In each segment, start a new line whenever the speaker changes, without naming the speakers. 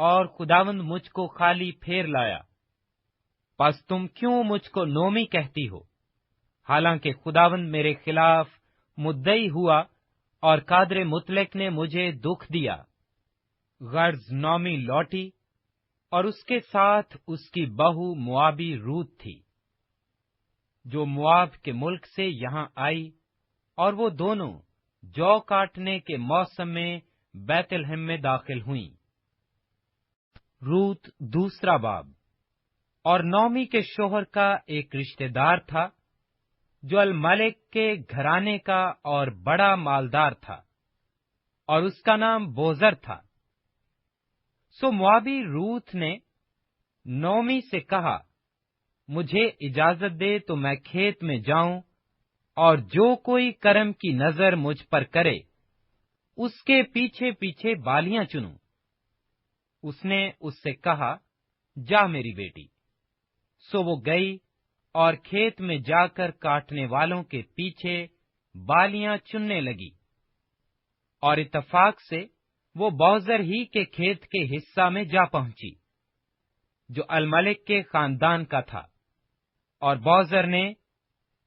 اور خداوند مجھ کو خالی پھیر لایا۔ پس تم کیوں مجھ کو نومی کہتی ہو؟ حالانکہ خداوند میرے خلاف مدعی ہوا اور قادر مطلق نے مجھے دکھ دیا۔ غرض نومی لوٹی اور اس کے ساتھ اس کی بہو موابی روت تھی، جو مواب کے ملک سے یہاں آئی، اور وہ دونوں جو کاٹنے کے موسم میں بیت لحم میں داخل ہوئیں۔ روت دوسرا باب۔ اور نومی کے شوہر کا ایک رشتہ دار تھا جو الملک کے گھرانے کا اور بڑا مالدار تھا، اور اس کا نام بوزر تھا۔ سو موابی روت نے نومی سے کہا، مجھے اجازت دے تو میں کھیت میں جاؤں اور جو کوئی کرم کی نظر مجھ پر کرے اس کے پیچھے پیچھے بالیاں چنوں۔ اس نے اس سے کہا، جا میری بیٹی۔ سو وہ گئی اور کھیت میں جا کر کاٹنے والوں کے پیچھے بالیاں چننے لگی، اور اتفاق سے وہ بوزر ہی کے کھیت کے حصہ میں جا پہنچی جو الملک کے خاندان کا تھا، اور بوزر نے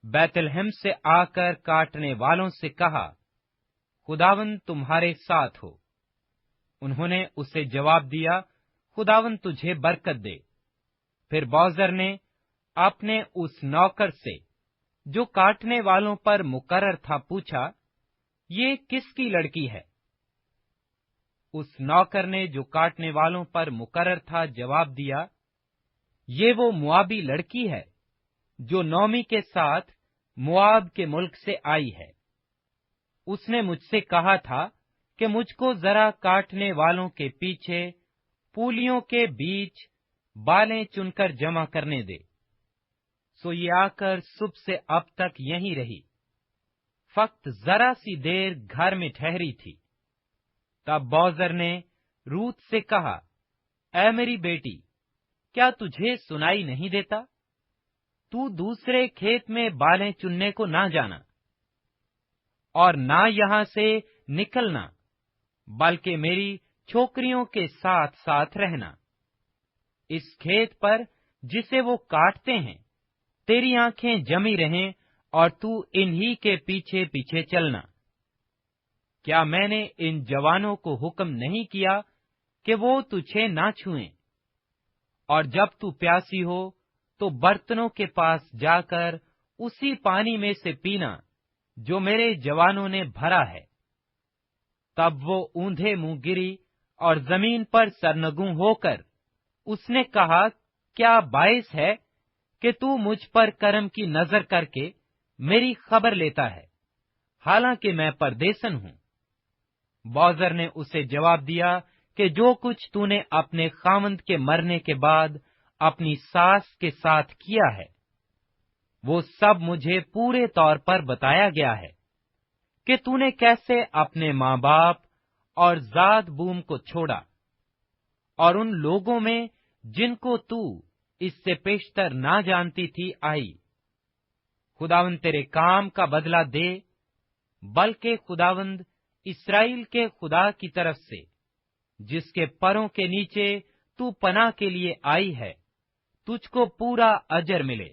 بیت لحم سے آ کر کاٹنے والوں سے کہا، خداوند تمہارے ساتھ ہو۔ انہوں نے اسے جواب دیا، خداوند تجھے برکت دے۔ پھر بوزر نے اپنے اس نوکر سے جو کاٹنے والوں پر مقرر تھا پوچھا، یہ کس کی لڑکی ہے؟ اس نوکر نے جو کاٹنے والوں پر مقرر تھا جواب دیا، یہ وہ موابی لڑکی ہے جو نومی کے ساتھ مواب کے ملک سے آئی ہے۔ اس نے مجھ سے کہا تھا کہ مجھ کو ذرا کاٹنے والوں کے پیچھے پولیوں کے بیچ بالیں چن کر جمع کرنے دے۔ سو یہ آ کر صبح سے اب تک یہیں رہی، فقط ذرا سی دیر گھر میں ٹھہری تھی۔ تب بوزر نے روت سے کہا، اے میری بیٹی، کیا تجھے سنائی نہیں دیتا؟ تو دوسرے کھیت میں بالیں چننے کو نہ جانا، اور نہ یہاں سے نکلنا، بلکہ میری چھوکریوں کے ساتھ ساتھ رہنا۔ اس کھیت پر جسے وہ کاٹتے ہیں تیری آنکھیں جمی رہیں اور تو انہی کے پیچھے پیچھے چلنا۔ کیا میں نے ان جوانوں کو حکم نہیں کیا کہ وہ تجھے نہ چھوئیں؟ اور جب تو پیاسی ہو تو برتنوں کے پاس جا کر اسی پانی میں سے پینا جو میرے جوانوں نے بھرا ہے۔ تب وہ اوندھے منہ گری اور زمین پر سرنگوں ہو کر اس نے کہا، کیا باعث ہے کہ تو مجھ پر کرم کی نظر کر کے میری خبر لیتا ہے، حالانکہ میں پردیسن ہوں؟ بوزر نے اسے جواب دیا کہ جو کچھ تو نے اپنے خاوند کے مرنے کے بعد اپنی ساس کے ساتھ کیا ہے وہ سب مجھے پورے طور پر بتایا گیا ہے، کہ تو نے کیسے اپنے ماں باپ اور ذات بوم کو چھوڑا، اور ان لوگوں میں جن کو تو اس سے پیشتر نہ جانتی تھی آئی۔ خداوند تیرے کام کا بدلہ دے، بلکہ خداوند اسرائیل کے خدا کی طرف سے جس کے پروں کے نیچے تو پناہ کے لیے آئی ہے تجھ کو پورا اجر ملے۔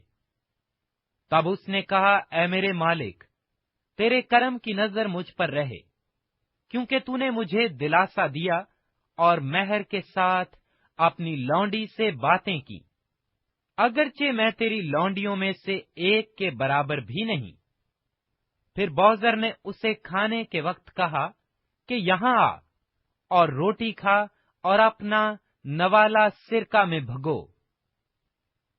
تب اس نے کہا، اے میرے مالک، تیرے کرم کی نظر مجھ پر رہے، کیونکہ تو نے مجھے دلاسا دیا اور مہر کے ساتھ اپنی لونڈی سے باتیں کی، اگرچہ میں تیری لونڈیوں میں سے ایک کے برابر بھی نہیں۔ پھر بوزر نے اسے کھانے کے وقت کہا کہ یہاں آ اور روٹی کھا اور اپنا نوالا سرکہ میں بھگو۔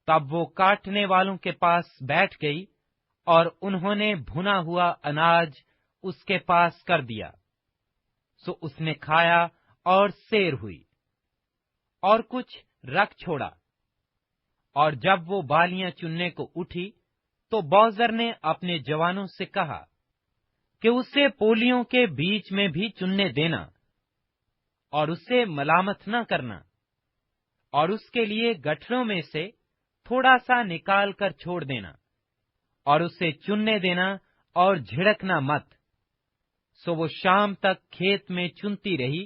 تب وہ کاٹنے والوں کے پاس بیٹھ گئی اور انہوں نے بھنا ہوا اناج اس کے پاس کر دیا۔ سو اس نے کھایا اور سیر ہوئی اور کچھ رکھ چھوڑا۔ اور جب وہ بالیاں چننے کو اٹھی تو بوزر نے اپنے جوانوں سے کہا کہ اسے پولیوں کے بیچ میں بھی چننے دینا اور اسے ملامت نہ کرنا، اور اس کے لیے گٹھڑوں میں سے تھوڑا سا نکال کر چھوڑ دینا، اور اسے چننے دینا اور جھڑکنا مت۔ سو وہ شام تک کھیت میں چنتی رہی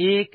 1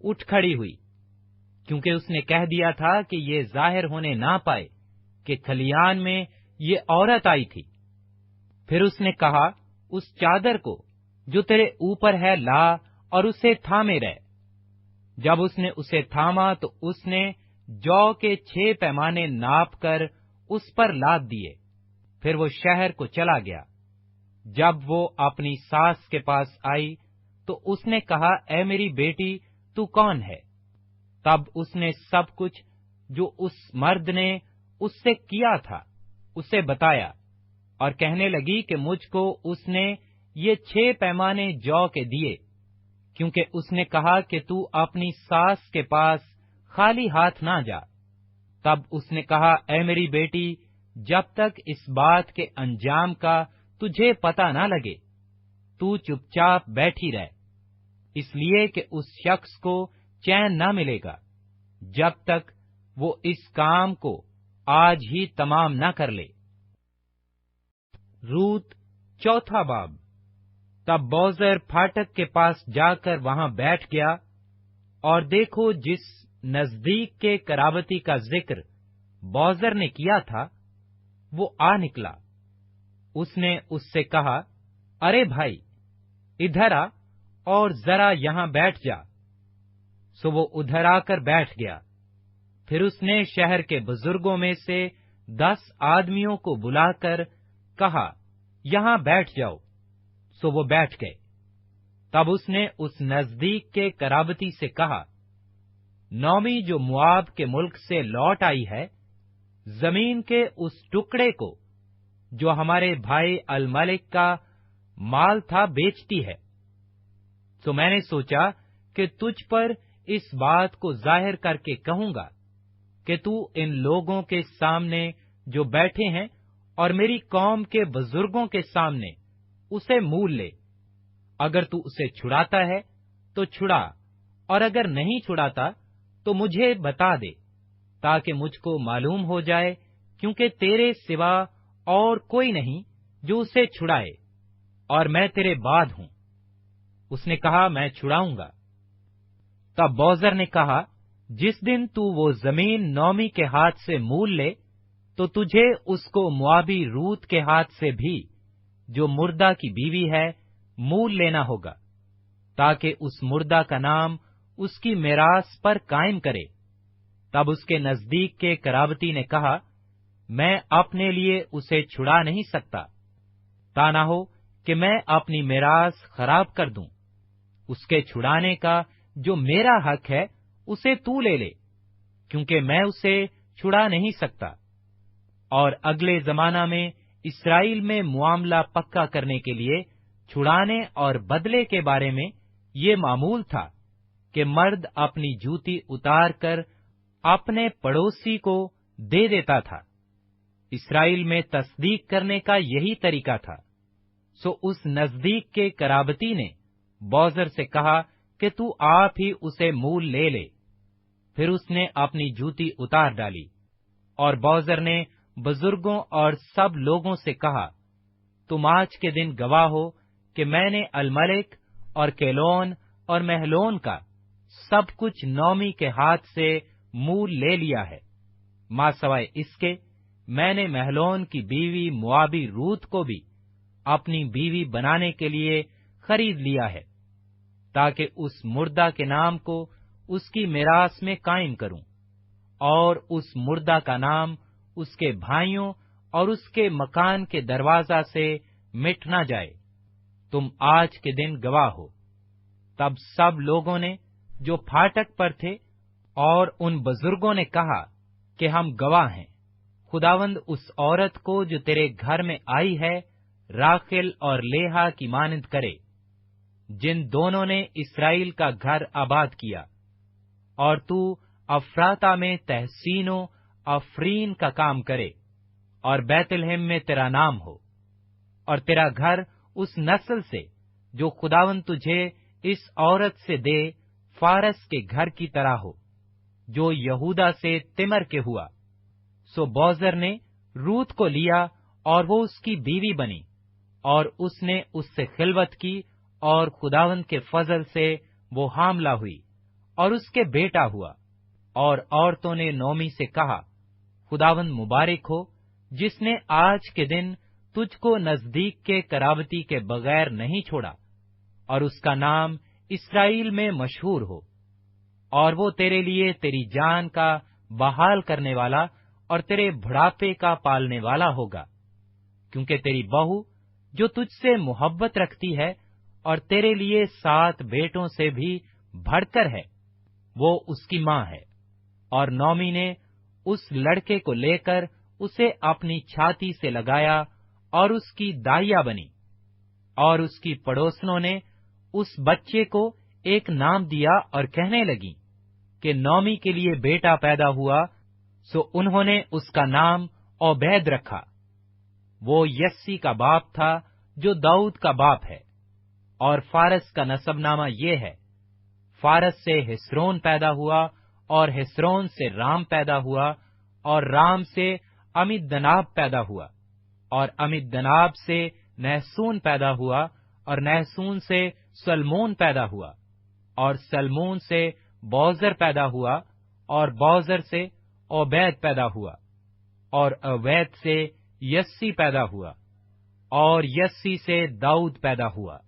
اٹھ کھڑی ہوئی، کیونکہ اس نے کہہ دیا تھا کہ یہ ظاہر ہونے نہ پائے کہ کھلیان میں یہ عورت آئی تھی۔ پھر اس نے کہا، اس چادر کو جو تیرے اوپر ہے لا اور اسے تھامے رہ۔ جب اس نے اسے تھاما تو اس نے جو کے 6 پیمانے ناپ کر اس پر لاد دیے۔ پھر وہ شہر کو چلا گیا۔ جب وہ اپنی ساس کے پاس آئی تو اس نے کہا، اے میری بیٹی، تو کون ہے؟ تب اس نے سب کچھ جو اس مرد نے اس سے کیا تھا اسے بتایا، اور کہنے لگی کہ مجھ کو اس نے یہ 6 پیمانے جو کے دیے، کیونکہ اس نے کہا کہ تو اپنی ساس کے پاس خالی ہاتھ نہ جا۔ تب اس نے کہا، اے میری بیٹی، جب تک اس بات کے انجام کا تجھے پتہ نہ لگے تو چپ چاپ بیٹھی رہ، اس لیے کہ اس شخص کو چین نہ ملے گا جب تک وہ اس کام کو آج ہی تمام نہ کر لے۔ روت چوتھا باب۔ تب بوزر پھاٹک کے پاس جا کر وہاں بیٹھ گیا، اور دیکھو جس نزدیک کے قرابتی کا ذکر بوزر نے کیا تھا وہ آ نکلا۔ اس نے اس سے کہا، ارے بھائی، ادھر آ اور ذرا یہاں بیٹھ جا۔ سو وہ ادھر آ کر بیٹھ گیا۔ پھر اس نے شہر کے بزرگوں میں سے 10 آدمیوں کو بلا کر کہا، یہاں بیٹھ جاؤ۔ سو وہ بیٹھ گئے۔ تب اس نے اس نزدیک کے قرابتی سے کہا، نومی جو مواب کے ملک سے لوٹ آئی ہے، زمین کے اس ٹکڑے کو جو ہمارے بھائی الملک کا مال تھا بیچتی ہے۔ تو میں نے سوچا کہ تجھ پر اس بات کو ظاہر کر کے کہوں گا کہ تو ان لوگوں کے سامنے جو بیٹھے ہیں اور میری قوم کے بزرگوں کے سامنے اسے مول لے۔ اگر تو اسے چھڑاتا ہے تو چھڑا، اور اگر نہیں چھڑاتا تو مجھے بتا دے، تاکہ مجھ کو معلوم ہو جائے، کیونکہ تیرے سوا اور کوئی نہیں جو اسے چھڑائے، اور میں تیرے بعد ہوں۔ اس نے کہا، میں چھڑاؤں گا۔ تب بوزر نے کہا، جس دن تو وہ زمین نومی کے ہاتھ سے مول لے تو تجھے اس کو موابی روت کے ہاتھ سے بھی، جو مردہ کی بیوی ہے، مول لینا ہوگا، تاکہ اس مردہ کا نام اس کی میراث پر قائم کرے۔ تب اس کے نزدیک کے قرابتی نے کہا، میں اپنے لیے اسے چھڑا نہیں سکتا، تا نہ ہو کہ میں اپنی میراث خراب کر دوں۔ اس کے چھڑانے کا جو میرا حق ہے اسے تو لے لے، کیونکہ میں اسے چھڑا نہیں سکتا۔ اور اگلے زمانہ میں اسرائیل میں معاملہ پکا کرنے کے لیے چھڑانے اور بدلے کے بارے میں یہ معمول تھا کہ مرد اپنی جوتی اتار کر اپنے پڑوسی کو دے دیتا تھا۔ اسرائیل میں تصدیق کرنے کا یہی طریقہ تھا۔ سو اس نزدیک کے قرابتی نے بوزر سے کہا کہ تو آپ ہی اسے مول لے لے۔ پھر اس نے اپنی جوتی اتار ڈالی، اور بوزر نے بزرگوں اور سب لوگوں سے کہا، تم آج کے دن گواہ ہو کہ میں نے الملک اور کیلون اور محلون کا سب کچھ نومی کے ہاتھ سے مول لے لیا ہے، ماں سوائے اس کے میں نے محلون کی بیوی موابی روت کو بھی اپنی بیوی بنانے کے لیے خرید لیا ہے، تاکہ اس مردہ کے نام کو اس کی میراث میں قائم کروں، اور اس مردہ کا نام اس کے بھائیوں اور اس کے مکان کے دروازہ سے مٹ نہ جائے۔ تم آج کے دن گواہ ہو۔ تب سب لوگوں نے جو پھاٹک پر تھے اور ان بزرگوں نے کہا کہ ہم گواہ ہیں۔ خداوند اس عورت کو جو تیرے گھر میں آئی ہے راخل اور لیہا کی مانند کرے، جن دونوں نے اسرائیل کا گھر آباد کیا، اور تو افراتا میں تحسین و افرین کا کام کرے، اور بیت لحم میں تیرا نام ہو، اور تیرا گھر اس نسل سے جو خداوند تجھے اس عورت سے دے فارس کے گھر کی طرح ہو، جو یہودا سے تمر کے ہوا۔ سو بوزر نے روت کو لیا اور وہ اس کی بیوی بنی، اور اس نے اس سے خلوت کی، اور خداوند کے فضل سے وہ حاملہ ہوئی، اور اس کے بیٹا ہوا۔ اور عورتوں نے نعومی سے کہا، خداوند مبارک ہو، جس نے آج کے دن تجھ کو نزدیک کے قرابتی کے بغیر نہیں چھوڑا، اور اس کا نام اسرائیل میں مشہور ہو، اور وہ تیرے لیے تیری جان کا بحال کرنے والا اور تیرے بڑھاپے کا پالنے والا ہوگا، کیونکہ تیری بہو جو تجھ سے محبت رکھتی ہے اور تیرے لیے 7 بیٹوں سے بھی بڑھ کر ہے، وہ اس کی ماں ہے۔ اور نعومی نے اس لڑکے کو لے کر اسے اپنی چھاتی سے لگایا اور اس کی دائیا بنی، اور اس کی پڑوسنوں نے اس بچے کو ایک نام دیا اور کہنے لگی کہ نعومی کے لیے بیٹا پیدا ہوا، سو انہوں نے اس کا نام عبید رکھا۔ وہ یسی کا باپ تھا جو داؤد کا باپ ہے۔ اور فارس کا نسب نامہ یہ ہے، فارس سے ہسرون پیدا ہوا، اور ہسرون سے رام پیدا ہوا، اور رام سے امدناب پیدا ہوا، اور امدناب سے نحسون پیدا ہوا، اور نحسون سے سلمون پیدا ہوا، اور سلمون سے بوزر پیدا ہوا، اور بوزر سے عبید پیدا ہوا، اور عبید سے یسی پیدا ہوا، اور یسی سے داؤد پیدا ہوا۔